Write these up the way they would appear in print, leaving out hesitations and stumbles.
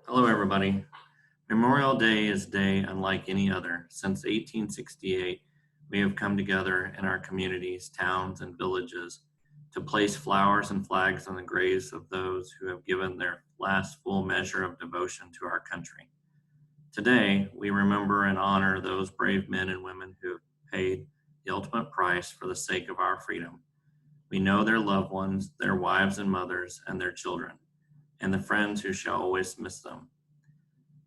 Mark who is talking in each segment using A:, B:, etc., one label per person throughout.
A: Hello, everybody. Memorial Day is a day unlike any other. Since 1868, we have come together in our communities, towns, and villages to place flowers and flags on the graves of those who have given their last full measure of devotion to our country. Today, we remember and honor those brave men and women who have paid the ultimate price for the sake of our freedom. We know their loved ones, their wives and mothers, and their children, and the friends who shall always miss them.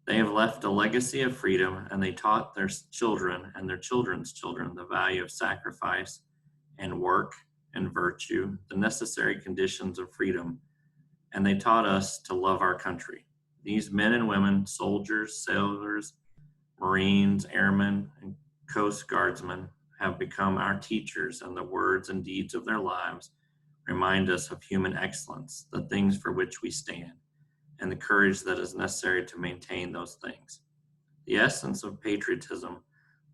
A: They have left a legacy of freedom, and they taught their children and their children's children the value of sacrifice and work and virtue, the necessary conditions of freedom, and they taught us to love our country. These men and women, soldiers, sailors, Marines, airmen, and Coast Guardsmen, have become our teachers, and the words and deeds of their lives remind us of human excellence, the things for which we stand, and the courage that is necessary to maintain those things. The essence of patriotism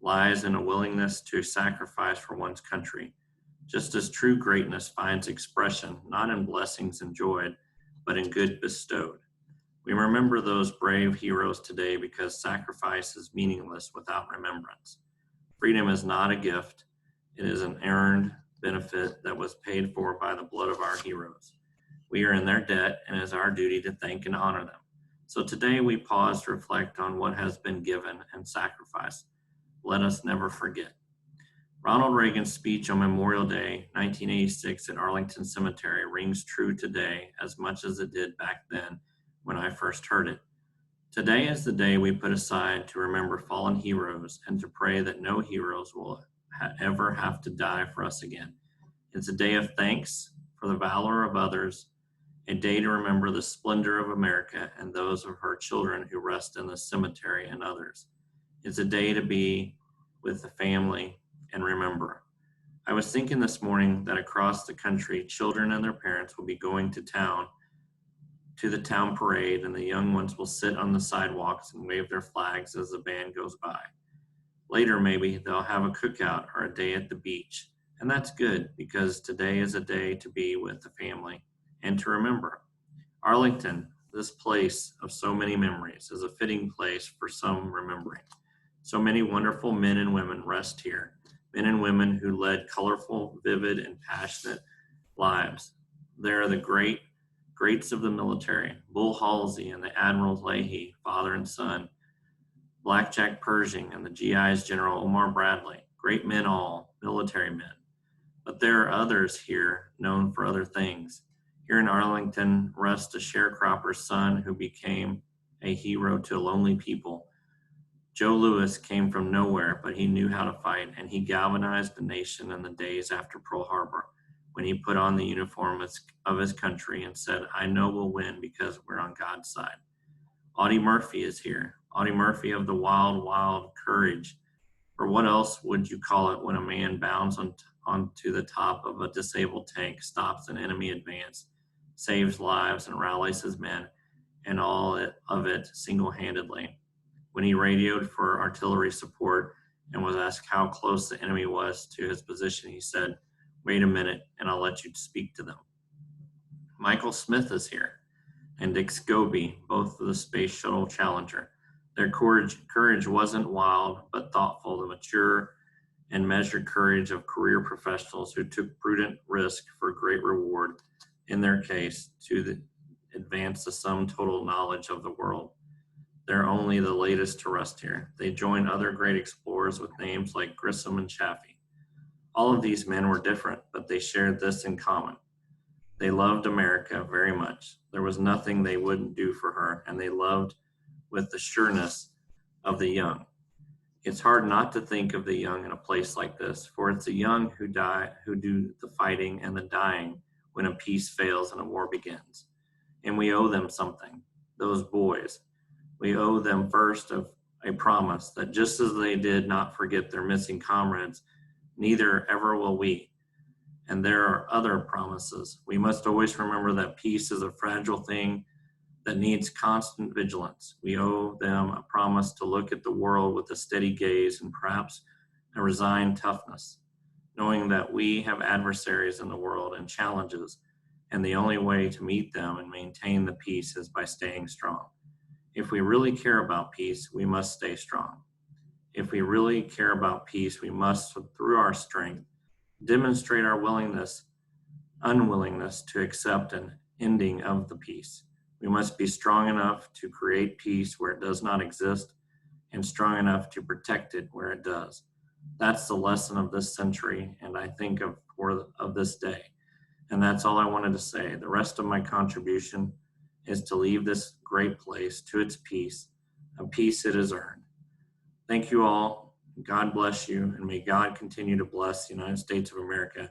A: lies in a willingness to sacrifice for one's country, just as true greatness finds expression not in blessings enjoyed, but in good bestowed. We remember those brave heroes today because sacrifice is meaningless without remembrance. Freedom is not a gift, it is an earned benefit that was paid for by the blood of our heroes. We are in their debt, and it is our duty to thank and honor them. So today we pause to reflect on what has been given and sacrificed. Let us never forget. Ronald Reagan's speech on Memorial Day, 1986 at Arlington Cemetery rings true today as much as it did back then when I first heard it. Today is the day we put aside to remember fallen heroes and to pray that no heroes will ever have to die for us again. It's a day of thanks for the valor of others, a day to remember the splendor of America and those of her children who rest in the cemetery and others. It's a day to be with the family and remember. I was thinking this morning that across the country, children and their parents will be going to the town parade, and the young ones will sit on the sidewalks and wave their flags as the band goes by. Later, maybe they'll have a cookout or a day at the beach, and that's good because today is a day to be with the family and to remember. Arlington, this place of so many memories, is a fitting place for some remembering. So many wonderful men and women rest here, men and women who led colorful, vivid, and passionate lives. There are the greats of the military, Bull Halsey and the Admiral Leahy, father and son, Blackjack Pershing and the GI's General Omar Bradley, great men all, military men. But there are others here known for other things. Here in Arlington rests a sharecropper's son who became a hero to lonely people. Joe Louis came from nowhere, but he knew how to fight, and he galvanized the nation in the days after Pearl Harbor when he put on the uniform of his country and said, I know we'll win because we're on God's side. Audie Murphy is here. Audie Murphy of the wild, wild courage. Or what else would you call it when a man bounds onto the top of a disabled tank, stops an enemy advance, saves lives, and rallies his men, and all of it single-handedly? When he radioed for artillery support and was asked how close the enemy was to his position, he said, wait a minute, and I'll let you speak to them. Michael Smith is here, and Dick Scobie, both of the Space Shuttle Challenger. Their courage wasn't wild, but thoughtful, the mature and measured courage of career professionals who took prudent risk for great reward, in their case, to advance the sum total knowledge of the world. They're only the latest to rest here. They join other great explorers with names like Grissom and Chaffee. All of these men were different, but they shared this in common. They loved America very much. There was nothing they wouldn't do for her, and they loved with the sureness of the young. It's hard not to think of the young in a place like this, for it's the young who do the fighting and the dying when a peace fails and a war begins. And we owe them something, those boys. We owe them first of a promise that just as they did not forget their missing comrades, neither ever will we. And there are other promises. We must always remember that peace is a fragile thing that needs constant vigilance. We owe them a promise to look at the world with a steady gaze and perhaps a resigned toughness, knowing that we have adversaries in the world and challenges, and the only way to meet them and maintain the peace is by staying strong. If we really care about peace, we must stay strong. If we really care about peace, we must, through our strength, demonstrate our unwillingness to accept an ending of the peace. We must be strong enough to create peace where it does not exist and strong enough to protect it where it does. That's the lesson of this century, and I think of this day. And that's all I wanted to say. The rest of my contribution is to leave this great place to its peace, a peace it has earned. Thank you all. God bless you, and may God continue to bless the United States of America.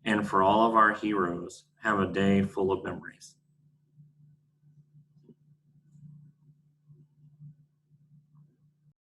A: And for all of our heroes, have a day full of memories.